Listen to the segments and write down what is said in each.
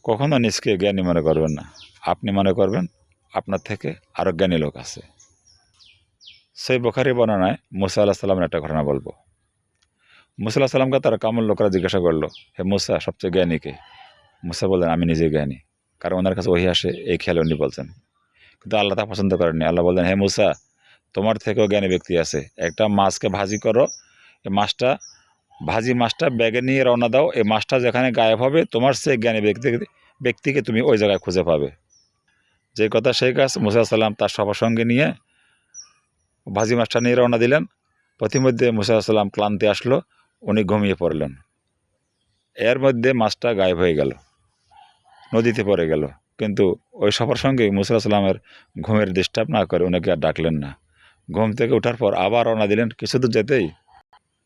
কখনো নিজকে জ্ঞানী মনে করবেন না। আপনি মনে করবেন আপনার থেকে আরও জ্ঞানী লোক আছে। সেই বুখারী বর্ণনায় মুসা আলাইহিস সালামের একটা ঘটনা বলবো। মুসা আলাইহিস সালামকে তারা কামুল লোকরা জিজ্ঞাসা করলো, হে মুসা, সবচেয়ে জ্ঞানী কে? মুসা বললেন, আমি নিজেই জ্ঞানী। কারণ ওনার কাছে ওহী আসে, এই খেয়ালে উনি বলছেন। কিন্তু আল্লাহ তা পছন্দ করেননি। আল্লাহ বললেন, হে মুসা, তোমার থেকেও জ্ঞানী ব্যক্তি আছে। একটা মাছকে ভাজি করো, এই মাছটা ব্যাগে নিয়ে রওনা দাও। এই মাছটা যেখানে গায়েব হবে, তোমার সেই জ্ঞানী ব্যক্তিকে তুমি ওই জায়গায় খুঁজে পাবে। যে কথা সেই কাজ। মুসা সাল্লাম তার সবার সঙ্গে নিয়ে ভাজি মাছটা নিয়ে রওনা দিলেন। পথিমধ্যে মুসা সাল্লাম ক্লান্তি আসলো, উনি ঘুমিয়ে পড়লেন। এর মধ্যে মাছটা গায়েব হয়ে গেল, নদীতে পড়ে গেল। কিন্তু ওই সবার সঙ্গে মুসা সাল্লামের ঘুমের ডিস্টার্ব না করে ওনাকে আর ডাকলেন না। ঘুম থেকে ওঠার পর আবার রওনা দিলেন। কিছু দূর যেতেই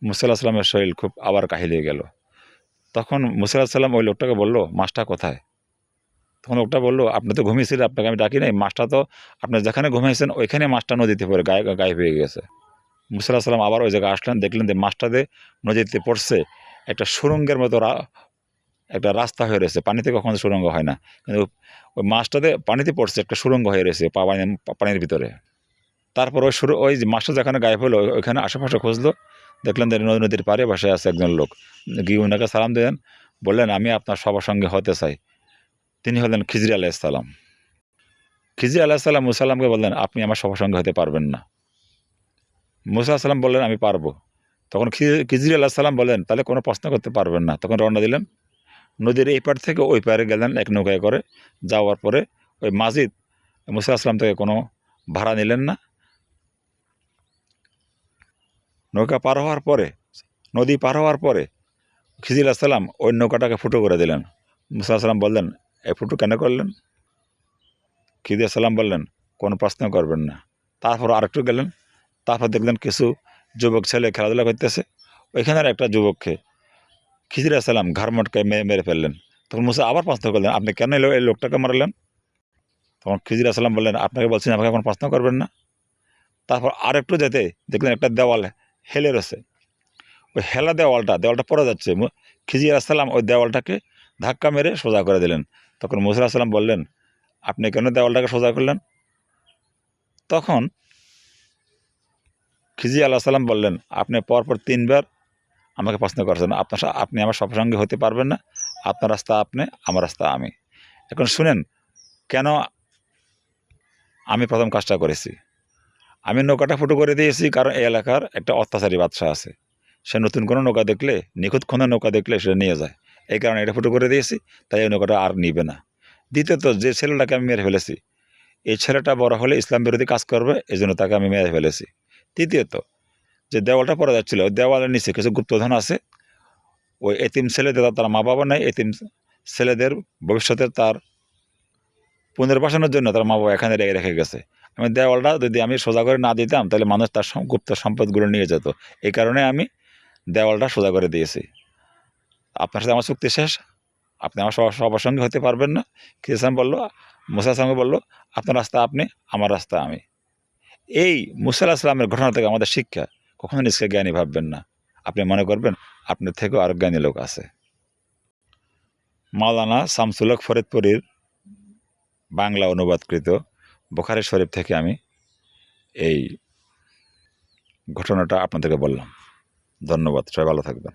মুসা সাল্লামের শরীর খুব আবার কাহিলিয়ে গেল। তখন মুসা সাল্লাম ওই লোকটাকে বলল, মাছটা কোথায়? তখন লোকটা বলল, আপনি তো ঘুমিয়েছিলেন, আপনাকে আমি ডাকি নাই। মাছটা তো আপনি যেখানে ঘুমিয়েছেন ওইখানে মাছটা নদীতে পড়ে গায়েব হয়ে গেছে। মুসা সাল্লাম আবার ওই জায়গায় আসলেন, দেখলেন যে মাছটাতে নদীতে পড়ছে একটা সুড়ঙ্গের মতো একটা রাস্তা হয়ে রয়েছে। পানিতে কখনো সুড়ঙ্গ হয় না, কিন্তু ওই মাছটাতে পানিতে পড়ছে একটা সুড়ঙ্গ হয়ে রয়েছে পানির ভিতরে। তারপর ওই যে মাছটা যেখানে গায়েব হলো ওইখানে আশেপাশে খুঁজলো, দেখলেন যে নদীর পাড়ে বসে আছে একজন লোক। গিয়ে ওনাকে সালাম দিলেন, বললেন, আমি আপনার সবার সঙ্গে হতে চাই। তিনি হলেন খিজির আলাইহিস সালাম। খিজির আলাইহিস সালাম মুসা সাল্লামকে বললেন, আপনি আমার সবার সঙ্গে হতে পারবেন না। মুসা সাল্লাম বললেন, আমি পারবো। তখন খিজির আলাইহিস সালাম বললেন, তাহলে কোনো প্রশ্ন করতে পারবেন না। তখন রওনা দিলেন, নদীর এই পার থেকে ওই পারে গেলেন এক নৌকায় করে। যাওয়ার পরে ওই মাজিদ মুসা আসলাম থেকে কোনো ভাড়া নিলেন না। নৌকা পার হওয়ার পরে, নদী পার হওয়ার পরে খিজির আসসালাম ওই নৌকাটাকে ফুটো করে দিলেন। মুসা আসলাম বললেন, এই ফুটো কেন করলেন? খিজির আসসালাম বললেন, কোনো প্রশ্ন করবেন না। তারপর আরেকটু গেলেন, তারপর দেখলেন কিছু যুবক ছেলে খেলাধুলা করতেছে। ওইখানের একটা যুবককে খিজির আসসালাম ঘাড় মটকায় মেরে ফেললেন। তখন মুসা আবার প্রশ্ন করলেন, আপনি কেন এই লোকটাকে মারলেন? তখন খিজির আসসালাম বললেন, আপনাকে বলছেন আমাকে এখন প্রশ্ন করবেন না। তারপর আরেকটু যেতে দেখলেন একটা দেওয়াল হেলে রয়েছে। ওই হেলা দেওয়ালটা পড়ে যাচ্ছে। খিজির আসসালাম ওই দেওয়ালটাকে ধাক্কা মেরে সোজা করে দিলেন। তখন মুসা আসসালাম বললেন, আপনি কেন দেওয়ালটাকে সোজা করলেন? তখন খিজির আল্লাহ সাল্লাম বললেন, আপনি পরপর 3 বার আমাকে প্রশ্ন করছেন, আপনি আমার সঙ্গে হতে পারবেন না। আপনার রাস্তা আপনি, আমার রাস্তা আমি। এখন শুনেন কেন আমি প্রথম কাজটা করেছি। আমি নৌকাটা ফুটো করে দিয়েছি কারণ এই এলাকার একটা অত্যাচারী বাদশা আছে। সে নতুন কোনো নৌকা দেখলে, নিখুঁত কোনো নৌকা দেখলে সেটা নিয়ে যায়। এই কারণে এটা ফুটো করে দিয়েছি, তাই এই নৌকাটা আর নিবে না। দ্বিতীয়ত, যে ছেলেটাকে আমি মেরে ফেলেছি, এই ছেলেটা বড় হলে ইসলাম বিরোধী কাজ করবে, এই জন্য তাকে আমি মেরে ফেলেছি। তৃতীয়ত, যে দেওয়ালটা পড়ে যাচ্ছিল, ওই দেওয়ালের নিচে কিছু গুপ্তধন আছে। ওই এতিম ছেলেদের তার মা বাবা নেই, এতিম ছেলেদের ভবিষ্যতে তার পুনর্বাসনের জন্য তার মা বাবা এখানে রেখে গেছে। আমি দেওয়ালটা যদি আমি সোজা করে না দিতাম, তাহলে মানুষ তার গুপ্ত সম্পদগুলো নিয়ে যেত। এই কারণে আমি দেওয়ালটা সোজা করে দিয়েছি। আপনার সাথে আমার চুক্তি শেষ, আপনি আমার সবার সঙ্গে হতে পারবেন না। খ্রিস্টান বললো, মুসা সঙ্গে বললো, আপনার রাস্তা আপনি, আমার রাস্তা আমি। এই মুসা আলাইহিস সালামের ঘটনা থেকে আমাদের শিক্ষা, কখনো নিজকে জ্ঞানী ভাববেন না। আপনি মনে করবেন আপনার থেকেও আরও জ্ঞানী লোক আছে। মাওলানা শামসুল হক ফরিদপুরীর বাংলা অনুবাদকৃত বুখারী শরীফ থেকে আমি এই ঘটনাটা আপনাদেরকে বললাম। ধন্যবাদ, সবাই ভালো থাকবেন।